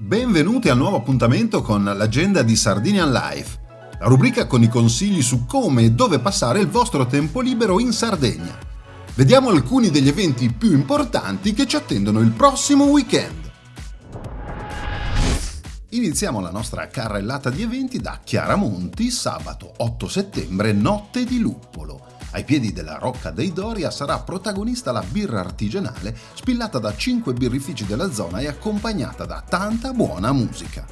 Benvenuti al nuovo appuntamento con l'agenda di Sardinian Life, la rubrica con i consigli su come e dove passare il vostro tempo libero in Sardegna. Vediamo alcuni degli eventi più importanti che ci attendono il prossimo weekend. Iniziamo la nostra carrellata di eventi da Chiaramonti, sabato 8 settembre, Notte di Luppolo. Ai piedi della Rocca dei Doria sarà protagonista la birra artigianale spillata da 5 birrifici della zona e accompagnata da tanta buona musica.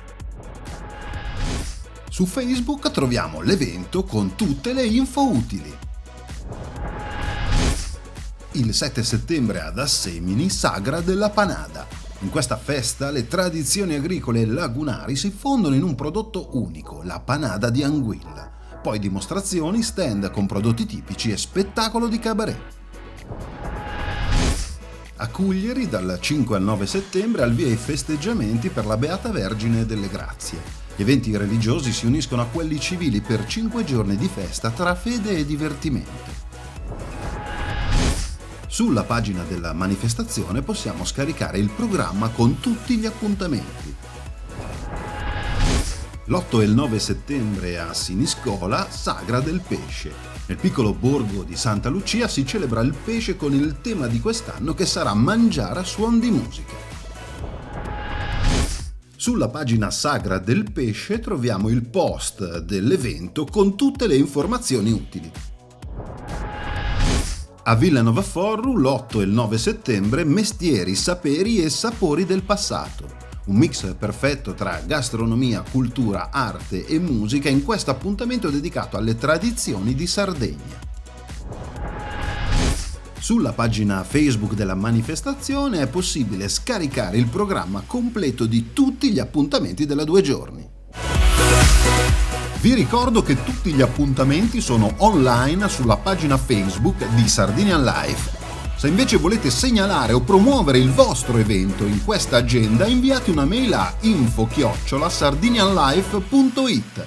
Su Facebook troviamo l'evento con tutte le info utili. Il 7 settembre ad Assemini, Sagra della Panada. In questa festa le tradizioni agricole lagunari si fondono in un prodotto unico, la panada di anguilla. Poi dimostrazioni, stand con prodotti tipici e spettacolo di cabaret. A Cuglieri dal 5 al 9 settembre al via i festeggiamenti per la Beata Vergine delle Grazie. Gli eventi religiosi si uniscono a quelli civili per 5 giorni di festa tra fede e divertimento. Sulla pagina della manifestazione possiamo scaricare il programma con tutti gli appuntamenti. L'8 e il 9 settembre a Siniscola, Sagra del Pesce. Nel piccolo borgo di Santa Lucia si celebra il pesce con il tema di quest'anno che sarà mangiare a suon di musica. Sulla pagina Sagra del Pesce troviamo il post dell'evento con tutte le informazioni utili. A Villanova Forru, l'8 e il 9 settembre, Mestieri, saperi e sapori del passato. Un mix perfetto tra gastronomia, cultura, arte e musica in questo appuntamento dedicato alle tradizioni di Sardegna. Sulla pagina Facebook della manifestazione è possibile scaricare il programma completo di tutti gli appuntamenti della 2 giorni. Vi ricordo che tutti gli appuntamenti sono online sulla pagina Facebook di Sardinian Life. Se invece volete segnalare o promuovere il vostro evento in questa agenda, inviate una mail a info@sardinianlife.it.